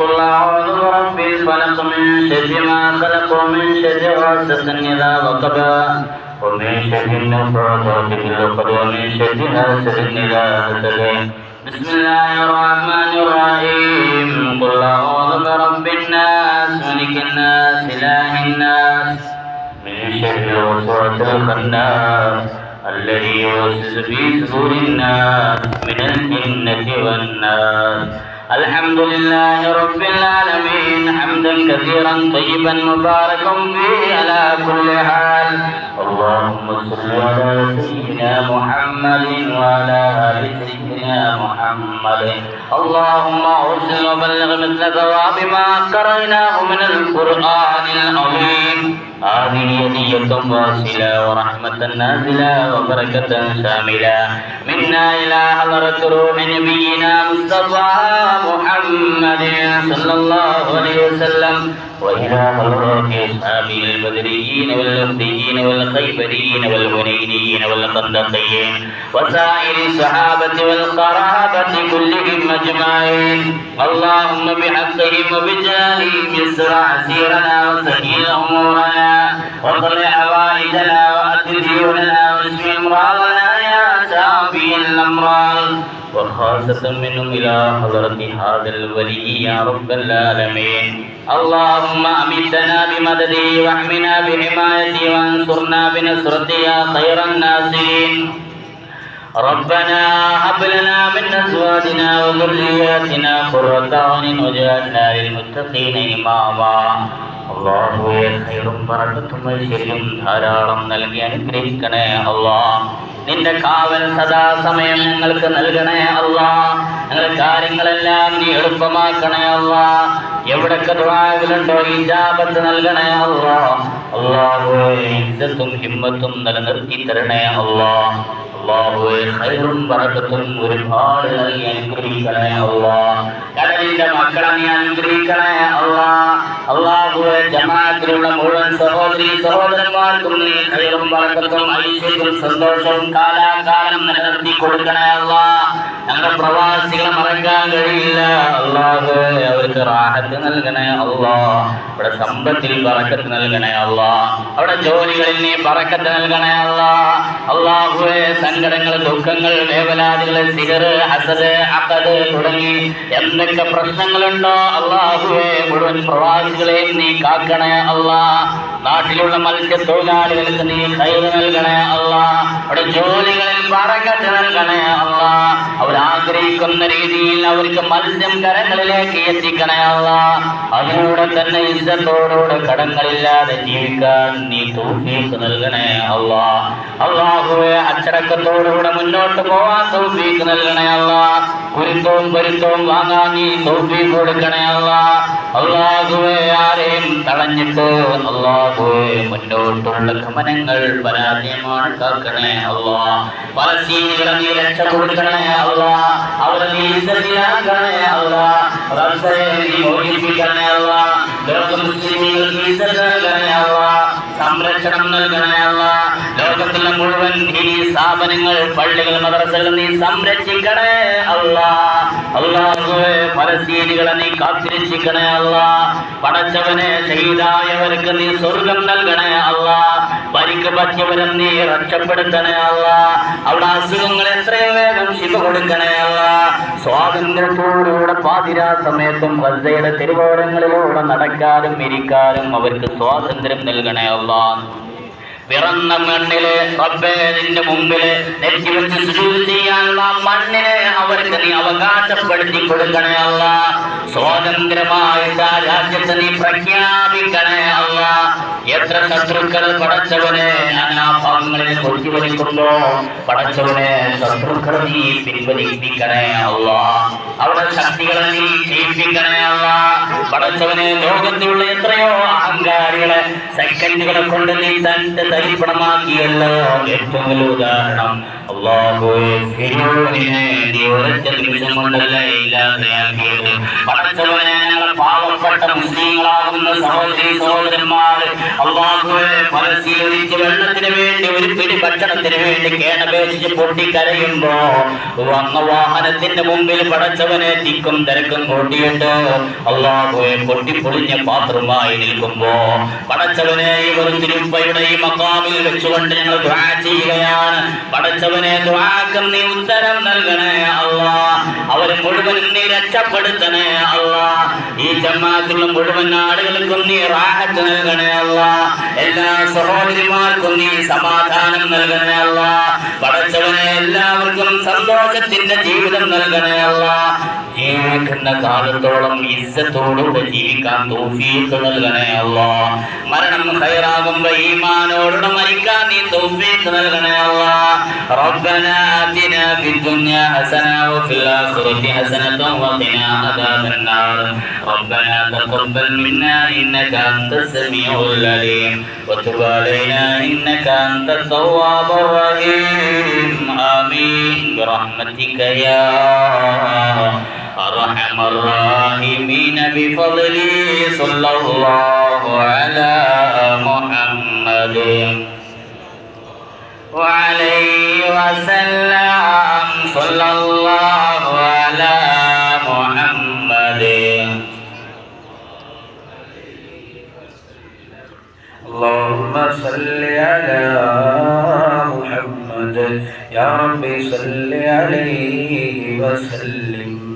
قل أعوذ برب الفلق من شر ما خلق ومن شر غاسق إذا وقب ومن شر النفاثات في العقد ومن شر حاسد إذا حسد. بسم الله الرحمن الرحيم. قل أعوذ برب الناس ملك الناس إله الناس من شر الوسواس الخناس الذي يوسوس في صدور الناس من الجنة والناس. الحمد لله رب العالمين حمدا كثيرا طيبا مباركا فيه على كل حال. اللهم صل على سيدنا محمد وعلى آل سيدنا محمد. اللهم أرسل وبلغ مثل ثواب ما قرأناه من القرآن العظيم. هذه هدية واصلة ورحمة نازلة وبركة شاملة منا إلى حضرة روح نبينا مصطفى محمد صلى الله عليه وسلم وإلى حضرات أصحابه البدريين والوفديين والخيبريين والهنينيين والخندقيين وسائر الصحابة والقرابة كلهم أجمعين. اللهم بحقهم وبجاههم يسر عسيرنا وسهل أمورنا وقض حوائجنا وأت ديوننا واشف أمراضنا يا شافي الأمراض وخاصة منهم إلى حضرة هذا الولي يا رب العالمين. اللهم أمتنا بمدده واحمنا بحمايته وانصرنا بنصرته يا خير الناصرين. ربنا هب لنا من أزواجنا وذرياتنا قرة أعين واجعلنا للمتقين إماما. അല്ലാഹുവേ ഖൈറും ബറക്കത്തും ഐശ്വര്യവും ധാരാളം നൽകി അനുഗ്രഹിക്കണേ അല്ലാഹ്. നിന്റെ കാവൽ സദാസമയം ഞങ്ങൾക്ക് നൽകണേ അല്ലാഹ്. ഞങ്ങളുടെ കാര്യങ്ങളെല്ലാം നീ എളുപ്പമാക്കണേ അല്ലാഹ്. എവിടൊക്കെ ദുആകളുണ്ടോ ഇജാബത്ത് നൽകണേ അല്ലാഹ്. അല്ലാഹുവേ ഇസ്സത്തും ഹിമ്മത്തും നിലനിർത്തി തരണേ അല്ലാഹ്. അല്ലാഹുവേ ഖൈറും ബറക്കത്തും ഒരുപാട് നൽകി അനുഗ്രഹിക്കണേ അല്ലാഹ്. കടലിന്റെ മക്കളെ നീ അനുഗ്രഹിക്കണേ അല്ലാഹ്. അല്ലാഹുവേ ജമാഅത്തിലുള്ള മുഴുവൻ സഹോദരീ സഹോദരന്മാർക്കും നീ ഖൈറും ബറക്കത്തും ഐശ്വര്യവും സന്തോഷവും കാലാകാലം നിലനിർത്തി കൊടുക്കണേ അല്ലാഹ്. ഞങ്ങളുടെ പ്രവാസികളെ മറക്കാൻ കഴിയില്ല അല്ലാഹുവേ. അവർക്ക് റാഹത്ത് നൽകണേ അല്ലാഹ്. അവിടെ സമ്പത്തിൽ ബറക്കത്ത് നൽകണേ അല്ലാഹ്. അവിടെ ജോലികളിൽ നീ ബറക്കത്ത് നൽകണേ അല്ലാഹ്. അല്ലാഹുവേ സങ്കടങ്ങൾ ദുഃഖങ്ങൾ വേവലാദികൾ സിഹർ ഹസദ് അഖദ് തുടങ്ങി എന്തൊക്കെ പ്രശ്നങ്ങളുണ്ടോ അല്ലാഹുവേ മുഴുവൻ പ്രവാസികളെയും നീ കാക്കണേ അല്ലാഹ്. നാട്ടിലുള്ള മത്സ്യത്തൊഴിലാളികൾക്ക് നീ ഖൈർ നൽകണേ അല്ലാഹ്. അവിടെ ജോലികളിൽ ബറക്കത്ത് നൽകണേ അല്ലാഹ്. അവർ ആഗ്രഹിക്കുന്ന രീതിയിൽ അവർക്ക് മത്സ്യം കരങ്ങളിലേക്ക് എത്തിക്കണേ അല്ലാഹ്. അതിലൂടെ തന്നെ ഇസ്സത്തോടുകൂടെ കടങ്ങളില്ലാതെ ജീവിക്കാൻ നീ തൗഫീഖ് നൽകണേ അല്ലാഹ്. അല്ലാഹുവേ അച്ചടക്കത്തോടുകൂടെ മുന്നോട്ട് പോവാൻ തൗഫീഖ് നൽകണേ അല്ലാഹ്. കുരുത്തവും പൊരുത്തവും വാങ്ങാൻ നീ തൗഫീഖ് കൊടുക്കണേ അല്ലാഹ്. അല്ലാഹുവേ ആരെയും തടഞ്ഞിട്ട് അല്ലാഹുവേ മുന്നോട്ടുള്ള ഗമനങ്ങൾ പരാജയമാണ് കാക്കണേ അല്ലാഹ്. ഫലസ്തീനികളെ നീ രക്ഷ കൊടുക്കണേ അല്ലാഹ്. അവരെ നീ ഇസ്സത്തിലാക്കണേ അല്ലാഹ്. റബ്ബേ നീ മോചിപ്പിക്കണേ അല്ലാഹ്. ലോക മുസ്ലിമീങ്ങൾക്ക് ഇസ്സത്ത് നൽകണേ അല്ലാഹ്. സംരക്ഷണം നൽകണേ അല്ലാഹ്. ലോകത്തിലെ മുഴുവൻ ഈ സ്ഥാപനങ്ങൾ പള്ളികൾ മദ്രസകൾ നീ സംരക്ഷിക്കണേ അല്ലാഹ്. അല്ലാഹുവേ ഫലസ്തീനികളെ നീ കാത്തിരക്ഷിക്കണേ അല്ലാഹ്. പടച്ചവനെ ഷഹീദായവർക്ക് നീ സ്വർഗം നൽകണേ അല്ലാഹ്. പരിക്ക് പറ്റിയവരെ നീ രക്ഷപ്പെടുത്തണേ അല്ലാഹ്. അവിടെ അസുഖങ്ങൾ എത്രയും വേഗം ശിഫ കൊടുക്കണേ അല്ലാഹ്. സ്വാതന്ത്ര്യത്തോടുകൂടെ പാതിരാ സമയത്തും ഗസയുടെ തെരുവോരങ്ങളിലൂടെ നടക്കാനും ഇരിക്കാനും അവർക്ക് സ്വാതന്ത്ര്യം നൽകണേ അല്ലാഹ്. പിറന്ന മണ്ണില് റബ്ബേ നിന്റെ മുമ്പില് നെറ്റി വെച്ച് സുജൂദ് ചെയ്യാനുള്ള മണ്ണിനെ അവർക്ക് നീ അവകാശപ്പെടുത്തി കൊടുക്കണേ അല്ലാഹ്. സ്വാതന്ത്ര്യമായിട്ട് ആ രാജ്യത്തെ നീ പ്രഖ്യാപിക്കണേ അല്ലാഹ്. എത്ര ശത്രുക്കൾ പടച്ചവനെ നാനാഭാഗങ്ങളിൽ കൊത്തിവലിക്കുമ്പോ പടച്ചവനെ ശത്രുക്കളെ നീ പിൻവലിപ്പിക്കണേ അല്ലാഹ്. അവിടെ ശക്തികളെ നീ ജയിപ്പിക്കണേ അല്ലാഹ്. പടച്ചവനെ ലോകത്തിലുള്ള എത്രയോ അഹങ്കാരികളെ സെക്കൻഡുകളെ കൊണ്ട് നീ തന്റെ തരിപ്പണമാക്കിയല്ലോ. ഏറ്റവും വലിയ ഉദാഹരണം അല്ലാഹുവേ ഫിർഔനിനെ നീ ഒരൊറ്റ നിമിഷം കൊണ്ടല്ല ഇല്ലാതെയാക്കിയത്. പടച്ചവനെ ഞങ്ങൾ പാവപ്പെട്ട പ്രിയപ്പെട്ട മുസ്ലിങ്ങളാകുന്ന സഹോദരി സഹോദരന്മാർ, അല്ലാഹുവേ, മനസ്സിലൊരിച്ച് വെള്ളത്തിന് വേണ്ടി ഒരു പിടി ഭക്ഷണത്തിന് വേണ്ടി കേണപേക്ഷിച്ച് പൊട്ടിക്കരയുമ്പോ വന്ന വാഹനത്തിന്റെ മുമ്പിൽ പടച്ചവനെ തിക്കും തിരക്കും കൂട്ടിയിട്ട് അല്ലാഹുവേ പൊട്ടിപ്പൊളിഞ്ഞ പാത്രമായി നിൽക്കുമ്പോ പടച്ചവനെ ഇവർ തിരുപ്പയുടെ ഈ മഖാമിൽ വെച്ചുകൊണ്ട് ഞങ്ങൾ ദുആ ചെയ്യുകയാണ്. പടച്ചവനെ, ദുആക്ക് നീ ഉത്തരം നൽകണേ അല്ലാഹ്. അവരെ മുഴുവനും നീ രക്ഷപ്പെടുത്തണേ അല്ലാഹ്. ഈ ജമാഅത്തുള്ള മുഴുവൻ ആളുകൾക്കും നീ റാഹത്ത് നൽകണേ അല്ലാഹ്. എല്ലാ സഹോദരിമാർക്കും നീ സമാധാനം നൽകണേ അല്ലാഹ്. പടച്ചവനെ, എല്ലാവർക്കും സന്തോഷത്തിന്റെ ജീവിതം നൽകണേ അല്ലാഹ്. ജീവിക്കുന്ന കാലത്തോളം ഇസ്സത്തോടുകൂടെ ജീവിക്കാൻ തൗഫീഖ് നൽകണേ അല്ലാഹ്. മരണം ഖൈറാകുമ്പോ ഈമാനോടുകൂടെ മരിക്കാൻ നീ തൗഫീഖ് നൽകണേ അല്ലാഹ്. റബ്ബനാ ആതിനാ ഫിദ്ദുനിയാ ഹസന വഫിൽ ആഖിറതി ഹസനത വഖിനാ അദാബന്നാർ. റബ്ബനാ തഖബ്ബൽ മിന്നാ ഇന്നക അൻതസ് സമീഉൽ അലീം വതുബ് അലൈനാ ഇന്നക അൻതത് തവ്വാബുർ റഹീം. ആമീൻ ബിറഹ്മതിക യാ أرحم الراحمين بفضله صلى الله على محمد وعليه وسلم صلى الله على محمد. اللهم صل على محمد يا رب صل عليه وسلم.